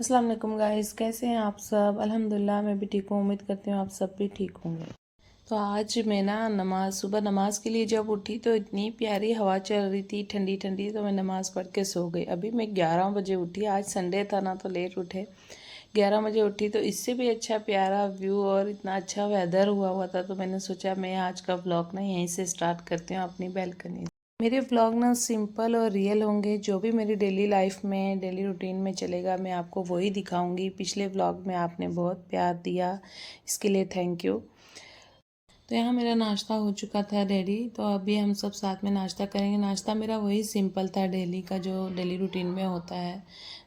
अस्सलाम वालेकुम गाइस, कैसे हैं आप सब। अल्हम्दुलिल्लाह मैं भी ठीक हूँ। उम्मीद करती हूँ आप सब भी ठीक होंगे। तो आज मैं ना सुबह नमाज के लिए जब उठी तो इतनी प्यारी हवा चल रही थी, ठंडी ठंडी। तो मैं नमाज़ पढ़ के सो गई। अभी मैं 11 बजे उठी। आज संडे था ना, तो लेट उठे। 11 बजे उठी तो इससे भी अच्छा प्यारा व्यू और इतना अच्छा वेदर हुआ था। तो मैंने सोचा मैं आज का व्लॉग ना यहीं से स्टार्ट करती हूँ, अपनी बैल्कनी। मेरे व्लॉग ना सिंपल और रियल होंगे। जो भी मेरी डेली लाइफ में, डेली रूटीन में चलेगा, मैं आपको वही दिखाऊंगी। पिछले व्लॉग में आपने बहुत प्यार दिया, इसके लिए थैंक यू। तो यहाँ मेरा नाश्ता हो चुका था रेडी। तो अभी हम सब साथ में नाश्ता करेंगे। नाश्ता मेरा वही सिंपल था, डेली का जो डेली रूटीन में होता है।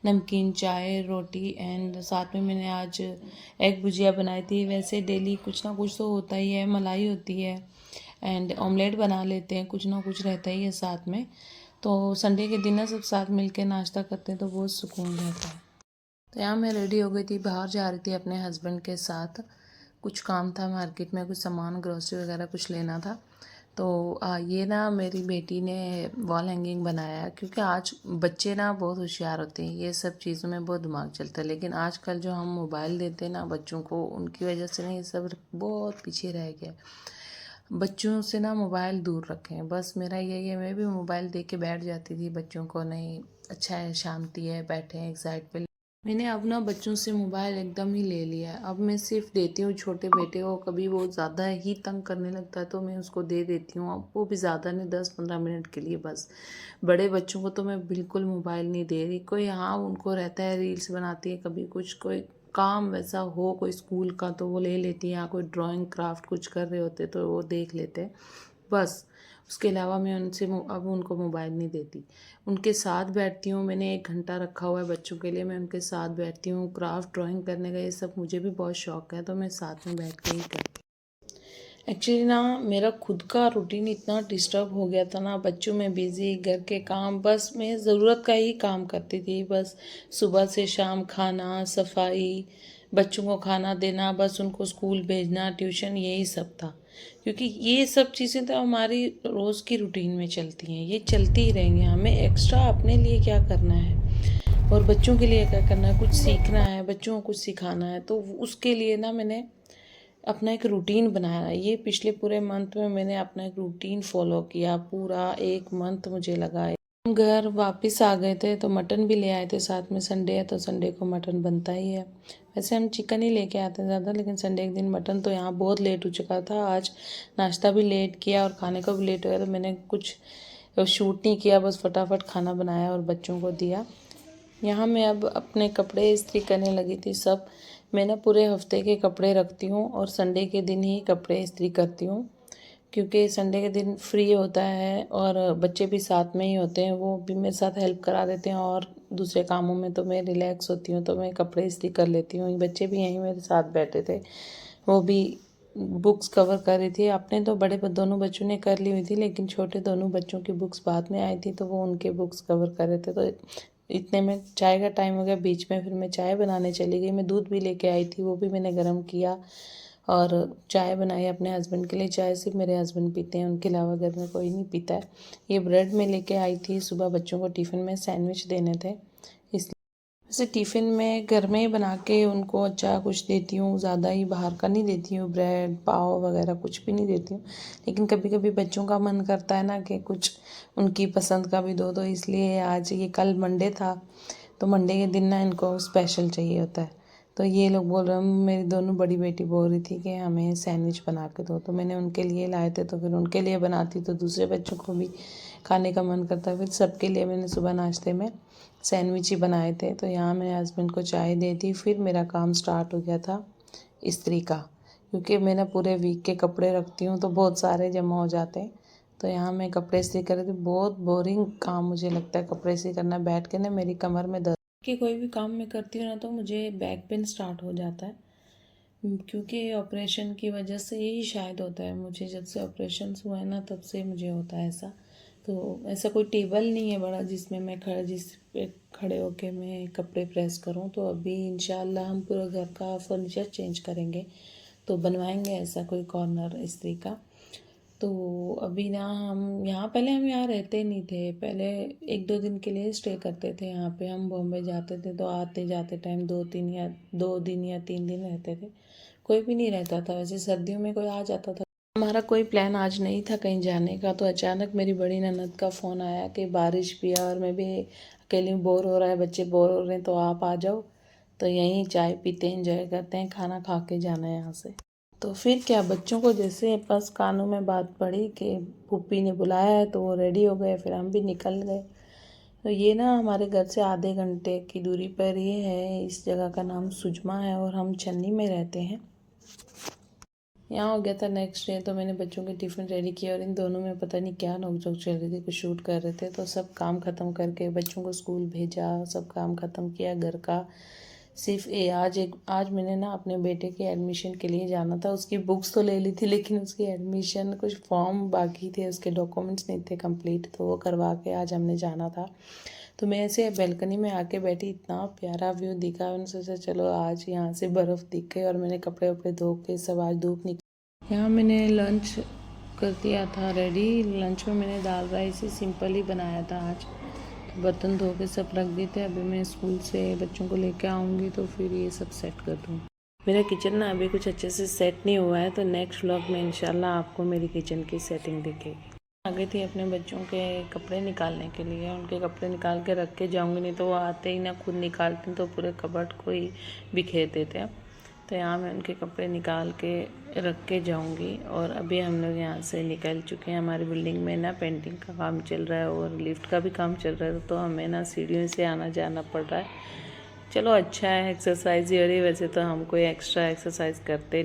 नमकीन, चाय, रोटी एंड साथ में मैंने आज एग भुजिया बनाई थी। वैसे डेली कुछ ना कुछ तो होता ही है। मलाई होती है एंड ऑमलेट बना लेते हैं, कुछ ना कुछ रहता ही है साथ में। तो संडे के दिन ना सब साथ मिल के नाश्ता करते हैं तो बहुत सुकून रहता है। तो यहाँ मैं रेडी हो गई थी, बाहर जा रही थी अपने हस्बैंड के साथ। कुछ काम था मार्केट में, कुछ सामान ग्रोसरी वगैरह कुछ लेना था। तो ये ना मेरी बेटी ने वॉल हैंगिंग बनाया, क्योंकि आज बच्चे ना बहुत होशियार होते हैं, ये सब चीज़ों में बहुत दिमाग चलता है। लेकिन आजकल जो हम मोबाइल देते हैं ना बच्चों को, उनकी वजह से ना ये सब बहुत पीछे रह गया। बच्चों से ना मोबाइल दूर रखें, बस मेरा यही है। मैं भी मोबाइल दे के बैठ जाती थी बच्चों को, नहीं अच्छा है, शांति है, बैठे हैं एक साइड पे। मैंने अब ना बच्चों से मोबाइल एकदम ही ले लिया है। अब मैं सिर्फ देती हूँ छोटे बेटे को, कभी वो ज़्यादा ही तंग करने लगता है तो मैं उसको दे देती हूँ। अब वो भी ज़्यादा नहीं, 10-15 मिनट के लिए बस। बड़े बच्चों को तो मैं बिल्कुल मोबाइल नहीं दे रही। कोई हाँ उनको रहता है, रील्स बनाती है कभी, कुछ कोई काम वैसा हो कोई स्कूल का तो वो ले लेती हैं, या कोई ड्राइंग क्राफ्ट कुछ कर रहे होते तो वो देख लेते हैं बस। उसके अलावा मैं उनसे अब उनको मोबाइल नहीं देती। उनके साथ बैठती हूँ। मैंने 1 घंटा रखा हुआ है बच्चों के लिए, मैं उनके साथ बैठती हूँ। क्राफ्ट ड्राइंग करने का ये सब मुझे भी बहुत शौक है, तो मैं साथ में बैठ के ही करती हूँ। एक्चुअली ना मेरा खुद का रूटीन इतना डिस्टर्ब हो गया था ना, बच्चों में बिज़ी, घर के काम, बस मैं ज़रूरत का ही काम करती थी। बस सुबह से शाम खाना, सफाई, बच्चों को खाना देना, बस उनको स्कूल भेजना, ट्यूशन, यही सब था। क्योंकि ये सब चीज़ें तो हमारी रोज़ की रूटीन में चलती हैं, ये चलती ही रहेंगी। हमें एक्स्ट्रा अपने लिए क्या करना है और बच्चों के लिए क्या करना है, कुछ सीखना है, बच्चों को कुछ सिखाना है। तो उसके लिए ना मैंने अपना एक रूटीन बनाया। ये पिछले पूरे मंथ में मैंने अपना एक रूटीन फॉलो किया, पूरा 1 मंथ मुझे लगा। हम घर वापस आ गए थे तो मटन भी ले आए थे साथ में। संडे है तो संडे को मटन बनता ही है। वैसे हम चिकन ही लेके आते हैं ज़्यादा, लेकिन संडे के दिन मटन। तो यहाँ बहुत लेट हो चुका था आज, नाश्ता भी लेट किया और खाने को भी लेट हो गया। तो मैंने कुछ शूट नहीं किया, बस फटाफट खाना बनाया और बच्चों को दिया। यहाँ मैं अब अपने कपड़े इस्त्री करने लगी थी सब। मैं ना पूरे हफ्ते के कपड़े रखती हूँ और संडे के दिन ही कपड़े इस्त्री करती हूँ, क्योंकि संडे के दिन फ्री होता है और बच्चे भी साथ में ही होते हैं, वो भी मेरे साथ हेल्प करा देते हैं। और दूसरे कामों में तो मैं रिलैक्स होती हूँ, तो मैं कपड़े इस्त्री कर लेती हूँ। बच्चे भी यहीं मेरे साथ बैठे थे, वो भी बुक्स कवर कर रही थी। अपने तो बड़े दोनों बच्चों ने कर ली हुई थी, लेकिन छोटे दोनों बच्चों की बुक्स बाद में आई थी तो वो उनके बुक्स कवर कर रहे थे। तो इतने में चाय का टाइम हो गया बीच में, फिर मैं चाय बनाने चली गई। मैं दूध भी लेके आई थी, वो भी मैंने गर्म किया और चाय बनाई अपने हस्बैंड के लिए। चाय सिर्फ मेरे हस्बैंड पीते हैं, उनके अलावा घर में कोई नहीं पीता है। ये ब्रेड में लेके आई थी, सुबह बच्चों को टिफ़िन में सैंडविच देने थे, इसलिए वैसे टिफ़िन में घर में ही बना के उनको अच्छा कुछ देती हूँ, ज़्यादा ही बाहर का नहीं देती हूँ। ब्रेड पाव वगैरह कुछ भी नहीं देती हूँ, लेकिन कभी कभी बच्चों का मन करता है ना कि कुछ उनकी पसंद का भी दो। तो इसलिए आज ये, कल मंडे था तो मंडे के दिन ना इनको स्पेशल चाहिए होता है। तो ये लोग बोल रहे हैं, मेरी दोनों बड़ी बेटी बोल रही थी कि हमें सैंडविच बना के दो, तो मैंने उनके लिए लाए थे। तो फिर उनके लिए बनाती तो दूसरे बच्चों को भी खाने का मन करता है। फिर सबके लिए मैंने सुबह नाश्ते में सैंडविच ही बनाए थे। तो यहाँ मेरे हस्बैंड को चाय दे दी, फिर मेरा काम स्टार्ट हो गया था इस्त्री का, क्योंकि मैं ना पूरे वीक के कपड़े रखती हूँ तो बहुत सारे जमा हो जाते हैं। तो यहाँ मैं कपड़े इस्त्री कर रही थी। बहुत बोरिंग काम मुझे लगता है कपड़े इस्त्री करना, बैठ के ना मेरी कमर में दर्द। कि कोई भी काम मैं करती हूँ ना तो मुझे बैक पेन स्टार्ट हो जाता है, क्योंकि ऑपरेशन की वजह से यही शायद होता है मुझे। जब से ऑपरेशन हुआ है ना तब से मुझे होता है ऐसा। तो ऐसा कोई टेबल नहीं है बड़ा जिसमें मैं जिस पे खड़े होके मैं कपड़े प्रेस करूँ। तो अभी इंशाल्लाह हम पूरा घर का फर्नीचर चेंज करेंगे तो बनवाएंगे ऐसा कोई कॉर्नर इस्त्री का। तो अभी ना पहले हम यहाँ रहते नहीं थे, पहले 1-2 दिन के लिए स्टे करते थे यहाँ पे। हम बॉम्बे जाते थे तो आते जाते टाइम 2 दिन या 3 दिन रहते थे। कोई भी नहीं रहता था, वैसे सर्दियों में कोई आ जाता था। हमारा कोई प्लान आज नहीं था कहीं जाने का, तो अचानक मेरी बड़ी ननद का फ़ोन आया कि बारिश भी है और मैं भी अकेली बोर हो रहा है, बच्चे बोर हो रहे हैं, तो आप आ जाओ, तो यहीं चाय पीते हैं, एंजॉय करते हैं, खाना खा के जाना है यहाँ से। तो फिर क्या, बच्चों को जैसे बस कानों में बात पड़ी कि पुप्पी ने बुलाया है, तो वो रेडी हो गए, फिर हम भी निकल गए। तो ये ना हमारे घर से आधे घंटे की दूरी पर ये है, इस जगह का नाम सुजमा है और हम चन्नी में रहते हैं। यहाँ हो गया था नेक्स्ट डे, तो मैंने बच्चों के टिफ़िन रेडी किया और इन दोनों में पता नहीं क्या नोक-झोंक चल रही थी, कुछ शूट कर रहे थे। तो सब काम ख़त्म करके बच्चों को स्कूल भेजा, सब काम ख़त्म किया घर का। सिर्फ आज मैंने ना अपने बेटे के एडमिशन के लिए जाना था। उसकी बुक्स तो ले ली थी, लेकिन उसकी एडमिशन कुछ फॉर्म बाकी थे, उसके डॉक्यूमेंट्स नहीं थे कंप्लीट, तो वो करवा के आज हमने जाना था। तो मैं ऐसे बालकनी में आके बैठी, इतना प्यारा व्यू दिखा, मैंने सोचा चलो आज यहाँ से बर्फ़ दिख गई। और मैंने कपड़े वपड़े धो के सब, आज धूप निकली। यहाँ मैंने लंच कर दिया था रेडी। लंच में मैंने दाल राइस ही सिंपल ही बनाया था आज। तो बर्तन धो के सब रख दिए थे। अभी मैं स्कूल से बच्चों को लेके आऊँगी तो फिर ये सब सेट कर दूँ। मेरा किचन ना अभी कुछ अच्छे से सेट नहीं हुआ है, तो नेक्स्ट व्लॉग में इंशाल्लाह आपको मेरी किचन की सेटिंग दिखेगी। आ गई थी अपने बच्चों के कपड़े निकालने के लिए। उनके कपड़े निकाल के रख के जाऊँगी, नहीं तो वो आते ही ना खुद निकालते हैं तो पूरे कबर्ड को ही बिखेर देते हैं। तो यहाँ मैं उनके कपड़े निकाल के रख के जाऊँगी। और अभी हम लोग यहाँ से निकल चुके हैं। हमारी बिल्डिंग में ना पेंटिंग का काम चल रहा है और लिफ्ट का भी काम चल रहा है, तो हमें ना सीढ़ियों से आना जाना पड़ रहा है। चलो अच्छा है, एक्सरसाइज ही हो रही है। वैसे तो हम कोई एक्स्ट्रा एक्सरसाइज करते नहीं।